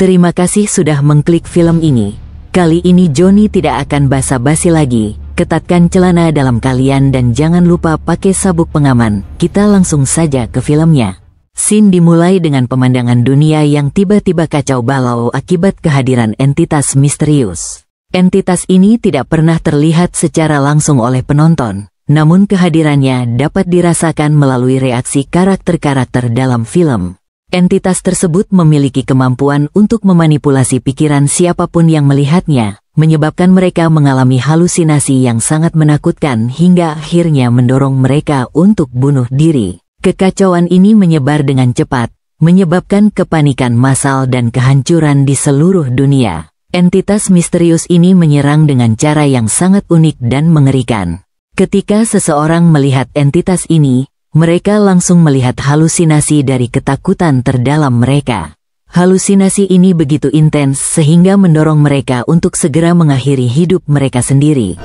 Terima kasih sudah mengklik film ini. Kali ini Johnny tidak akan basa-basi lagi. Ketatkan celana dalam kalian dan jangan lupa pakai sabuk pengaman. Kita langsung saja ke filmnya. Scene dimulai dengan pemandangan dunia yang tiba-tiba kacau balau akibat kehadiran entitas misterius. Entitas ini tidak pernah terlihat secara langsung oleh penonton, namun kehadirannya dapat dirasakan melalui reaksi karakter-karakter dalam film. Entitas tersebut memiliki kemampuan untuk memanipulasi pikiran siapapun yang melihatnya, menyebabkan mereka mengalami halusinasi yang sangat menakutkan hingga akhirnya mendorong mereka untuk bunuh diri. Kekacauan ini menyebar dengan cepat, menyebabkan kepanikan massal dan kehancuran di seluruh dunia. Entitas misterius ini menyerang dengan cara yang sangat unik dan mengerikan. Ketika seseorang melihat entitas ini, mereka langsung melihat halusinasi dari ketakutan terdalam mereka. Halusinasi ini begitu intens sehingga mendorong mereka untuk segera mengakhiri hidup mereka sendiri.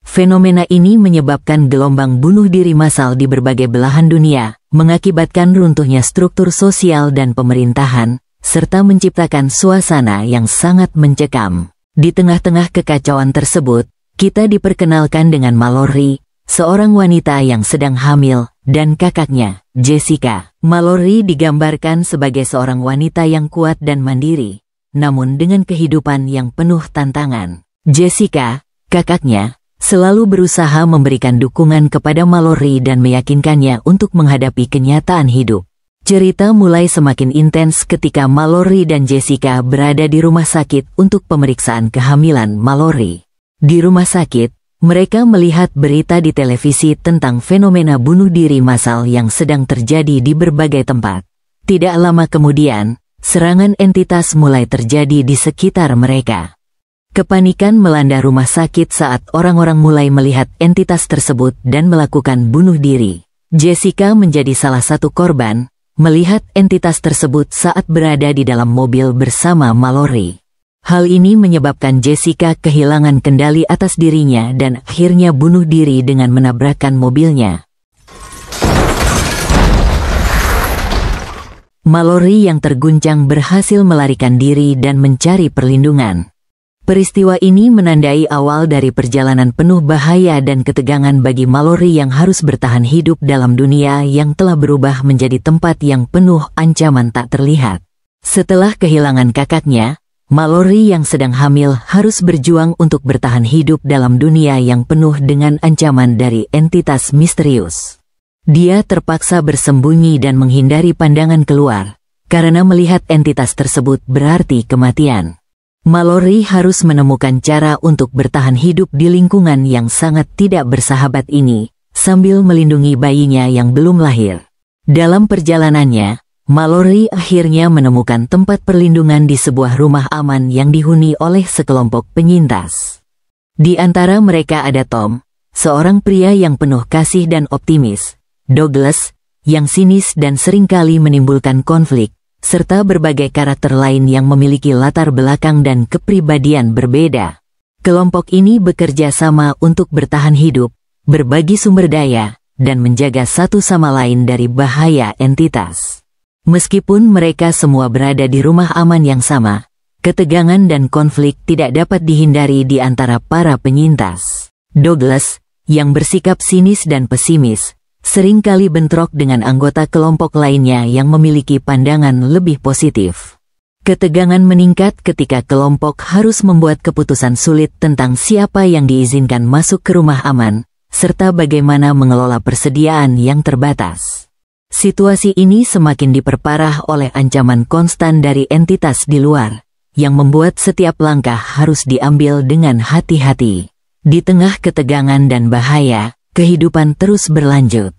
Fenomena ini menyebabkan gelombang bunuh diri massal di berbagai belahan dunia, mengakibatkan runtuhnya struktur sosial dan pemerintahan, serta menciptakan suasana yang sangat mencekam. Di tengah-tengah kekacauan tersebut, kita diperkenalkan dengan Mallory, seorang wanita yang sedang hamil, dan kakaknya, Jessica. Mallory digambarkan sebagai seorang wanita yang kuat dan mandiri, namun dengan kehidupan yang penuh tantangan. Jessica, kakaknya, selalu berusaha memberikan dukungan kepada Mallory dan meyakinkannya untuk menghadapi kenyataan hidup. Cerita mulai semakin intens ketika Mallory dan Jessica berada di rumah sakit untuk pemeriksaan kehamilan Mallory. Di rumah sakit, mereka melihat berita di televisi tentang fenomena bunuh diri massal yang sedang terjadi di berbagai tempat. Tidak lama kemudian, serangan entitas mulai terjadi di sekitar mereka. Kepanikan melanda rumah sakit saat orang-orang mulai melihat entitas tersebut dan melakukan bunuh diri. Jessica menjadi salah satu korban, melihat entitas tersebut saat berada di dalam mobil bersama Mallory. Hal ini menyebabkan Jessica kehilangan kendali atas dirinya dan akhirnya bunuh diri dengan menabrakkan mobilnya. Mallory yang terguncang berhasil melarikan diri dan mencari perlindungan. Peristiwa ini menandai awal dari perjalanan penuh bahaya dan ketegangan bagi Mallory yang harus bertahan hidup dalam dunia yang telah berubah menjadi tempat yang penuh ancaman tak terlihat. Setelah kehilangan kakaknya, Mallory yang sedang hamil harus berjuang untuk bertahan hidup dalam dunia yang penuh dengan ancaman dari entitas misterius. Dia terpaksa bersembunyi dan menghindari pandangan keluar, karena melihat entitas tersebut berarti kematian. Mallory harus menemukan cara untuk bertahan hidup di lingkungan yang sangat tidak bersahabat ini, sambil melindungi bayinya yang belum lahir. Dalam perjalanannya, Mallory akhirnya menemukan tempat perlindungan di sebuah rumah aman yang dihuni oleh sekelompok penyintas. Di antara mereka ada Tom, seorang pria yang penuh kasih dan optimis, Douglas, yang sinis dan seringkali menimbulkan konflik, serta berbagai karakter lain yang memiliki latar belakang dan kepribadian berbeda. Kelompok ini bekerja sama untuk bertahan hidup, berbagi sumber daya, dan menjaga satu sama lain dari bahaya entitas. Meskipun mereka semua berada di rumah aman yang sama, ketegangan dan konflik tidak dapat dihindari di antara para penyintas. Douglas, yang bersikap sinis dan pesimis, seringkali bentrok dengan anggota kelompok lainnya yang memiliki pandangan lebih positif. Ketegangan meningkat ketika kelompok harus membuat keputusan sulit tentang siapa yang diizinkan masuk ke rumah aman, serta bagaimana mengelola persediaan yang terbatas. Situasi ini semakin diperparah oleh ancaman konstan dari entitas di luar, yang membuat setiap langkah harus diambil dengan hati-hati. Di tengah ketegangan dan bahaya, kehidupan terus berlanjut.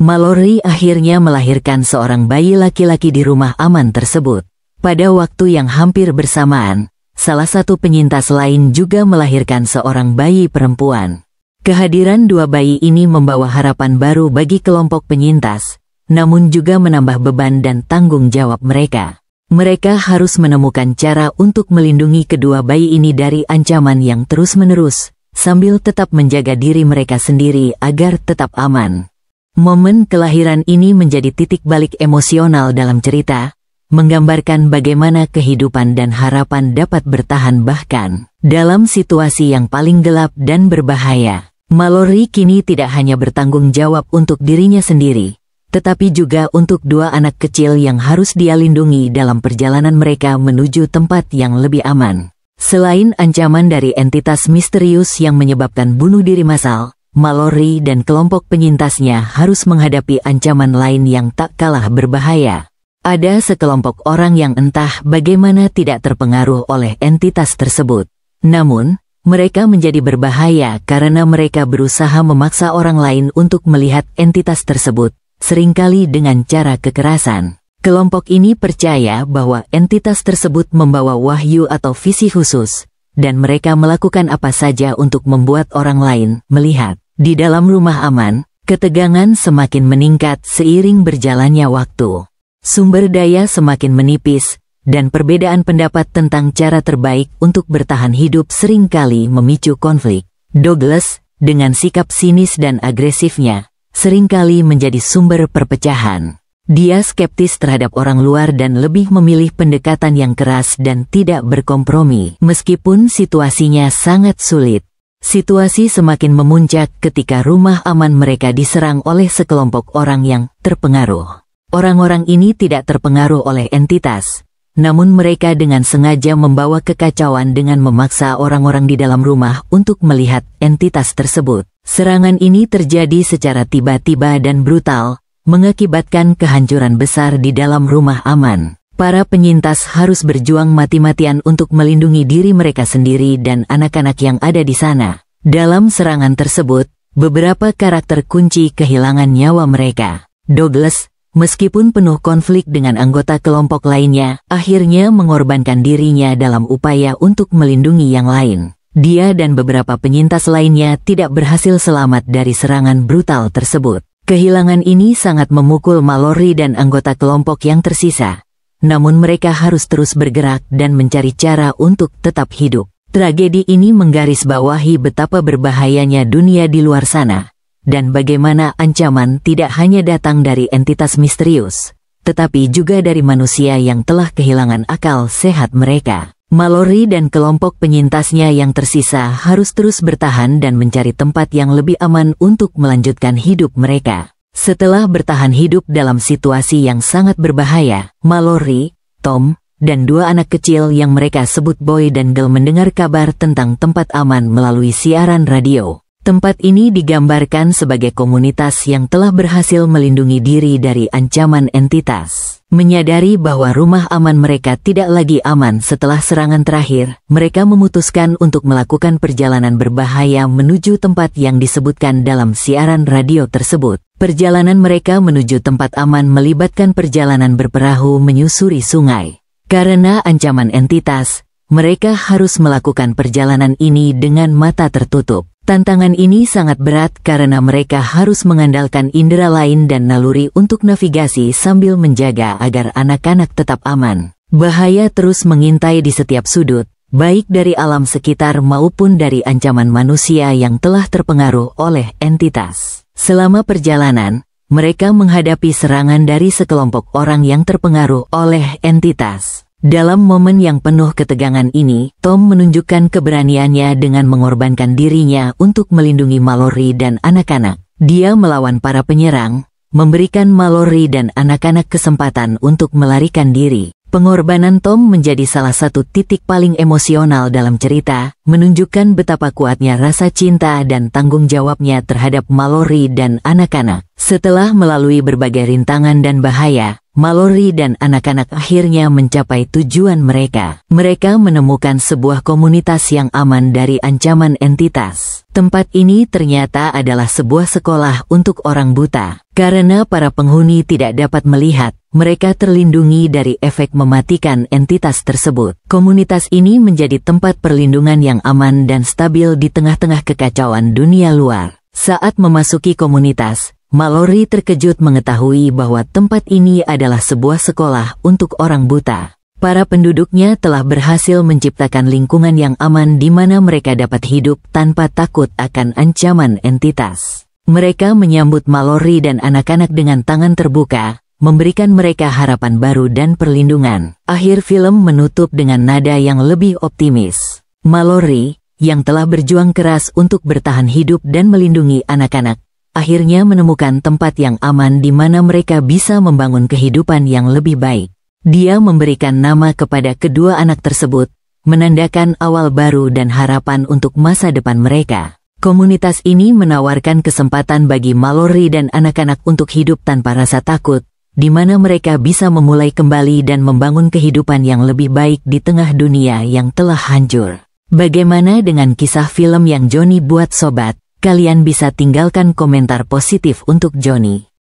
Mallory akhirnya melahirkan seorang bayi laki-laki di rumah aman tersebut. Pada waktu yang hampir bersamaan, salah satu penyintas lain juga melahirkan seorang bayi perempuan. Kehadiran dua bayi ini membawa harapan baru bagi kelompok penyintas, namun juga menambah beban dan tanggung jawab mereka. Mereka harus menemukan cara untuk melindungi kedua bayi ini dari ancaman yang terus-menerus, sambil tetap menjaga diri mereka sendiri agar tetap aman. Momen kelahiran ini menjadi titik balik emosional dalam cerita, menggambarkan bagaimana kehidupan dan harapan dapat bertahan bahkan dalam situasi yang paling gelap dan berbahaya. Mallory kini tidak hanya bertanggung jawab untuk dirinya sendiri, tetapi juga untuk dua anak kecil yang harus dia lindungi dalam perjalanan mereka menuju tempat yang lebih aman. Selain ancaman dari entitas misterius yang menyebabkan bunuh diri massal, Mallory dan kelompok penyintasnya harus menghadapi ancaman lain yang tak kalah berbahaya. Ada sekelompok orang yang entah bagaimana tidak terpengaruh oleh entitas tersebut. Namun, mereka menjadi berbahaya karena mereka berusaha memaksa orang lain untuk melihat entitas tersebut, seringkali dengan cara kekerasan. Kelompok ini percaya bahwa entitas tersebut membawa wahyu atau visi khusus, dan mereka melakukan apa saja untuk membuat orang lain melihat. Di dalam rumah aman, ketegangan semakin meningkat seiring berjalannya waktu. Sumber daya semakin menipis, dan perbedaan pendapat tentang cara terbaik untuk bertahan hidup seringkali memicu konflik. Douglas, dengan sikap sinis dan agresifnya, seringkali menjadi sumber perpecahan. Dia skeptis terhadap orang luar dan lebih memilih pendekatan yang keras dan tidak berkompromi. Meskipun situasinya sangat sulit, situasi semakin memuncak ketika rumah aman mereka diserang oleh sekelompok orang yang terpengaruh. Orang-orang ini tidak terpengaruh oleh entitas, namun mereka dengan sengaja membawa kekacauan dengan memaksa orang-orang di dalam rumah untuk melihat entitas tersebut. Serangan ini terjadi secara tiba-tiba dan brutal, mengakibatkan kehancuran besar di dalam rumah aman. Para penyintas harus berjuang mati-matian untuk melindungi diri mereka sendiri dan anak-anak yang ada di sana. Dalam serangan tersebut, beberapa karakter kunci kehilangan nyawa mereka. Douglas, meskipun penuh konflik dengan anggota kelompok lainnya, akhirnya mengorbankan dirinya dalam upaya untuk melindungi yang lain. Dia dan beberapa penyintas lainnya tidak berhasil selamat dari serangan brutal tersebut. Kehilangan ini sangat memukul Mallory dan anggota kelompok yang tersisa. Namun mereka harus terus bergerak dan mencari cara untuk tetap hidup. Tragedi ini menggarisbawahi betapa berbahayanya dunia di luar sana, dan bagaimana ancaman tidak hanya datang dari entitas misterius, tetapi juga dari manusia yang telah kehilangan akal sehat mereka. Mallory dan kelompok penyintasnya yang tersisa harus terus bertahan dan mencari tempat yang lebih aman untuk melanjutkan hidup mereka. Setelah bertahan hidup dalam situasi yang sangat berbahaya, Mallory, Tom, dan dua anak kecil yang mereka sebut Boy dan Girl mendengar kabar tentang tempat aman melalui siaran radio. Tempat ini digambarkan sebagai komunitas yang telah berhasil melindungi diri dari ancaman entitas. Menyadari bahwa rumah aman mereka tidak lagi aman setelah serangan terakhir, mereka memutuskan untuk melakukan perjalanan berbahaya menuju tempat yang disebutkan dalam siaran radio tersebut. Perjalanan mereka menuju tempat aman melibatkan perjalanan berperahu menyusuri sungai. Karena ancaman entitas, mereka harus melakukan perjalanan ini dengan mata tertutup. Tantangan ini sangat berat karena mereka harus mengandalkan indera lain dan naluri untuk navigasi sambil menjaga agar anak-anak tetap aman. Bahaya terus mengintai di setiap sudut, baik dari alam sekitar maupun dari ancaman manusia yang telah terpengaruh oleh entitas. Selama perjalanan, mereka menghadapi serangan dari sekelompok orang yang terpengaruh oleh entitas. Dalam momen yang penuh ketegangan ini, Tom menunjukkan keberaniannya dengan mengorbankan dirinya untuk melindungi Mallory dan anak-anak. Dia melawan para penyerang, memberikan Mallory dan anak-anak kesempatan untuk melarikan diri. Pengorbanan Tom menjadi salah satu titik paling emosional dalam cerita, menunjukkan betapa kuatnya rasa cinta dan tanggung jawabnya terhadap Mallory dan anak-anak. Setelah melalui berbagai rintangan dan bahaya, Mallory dan anak-anak akhirnya mencapai tujuan mereka. Mereka menemukan sebuah komunitas yang aman dari ancaman entitas. Tempat ini ternyata adalah sebuah sekolah untuk orang buta. Karena para penghuni tidak dapat melihat, mereka terlindungi dari efek mematikan entitas tersebut. Komunitas ini menjadi tempat perlindungan yang aman dan stabil di tengah-tengah kekacauan dunia luar. Saat memasuki komunitas, Mallory terkejut mengetahui bahwa tempat ini adalah sebuah sekolah untuk orang buta. Para penduduknya telah berhasil menciptakan lingkungan yang aman di mana mereka dapat hidup tanpa takut akan ancaman entitas. Mereka menyambut Mallory dan anak-anak dengan tangan terbuka, memberikan mereka harapan baru dan perlindungan. Akhir film menutup dengan nada yang lebih optimis. Mallory, yang telah berjuang keras untuk bertahan hidup dan melindungi anak-anak, akhirnya menemukan tempat yang aman di mana mereka bisa membangun kehidupan yang lebih baik. Dia memberikan nama kepada kedua anak tersebut, menandakan awal baru dan harapan untuk masa depan mereka. Komunitas ini menawarkan kesempatan bagi Mallory dan anak-anak untuk hidup tanpa rasa takut, di mana mereka bisa memulai kembali dan membangun kehidupan yang lebih baik di tengah dunia yang telah hancur. Bagaimana dengan kisah film yang Johnny buat sobat? Kalian bisa tinggalkan komentar positif untuk Johnny.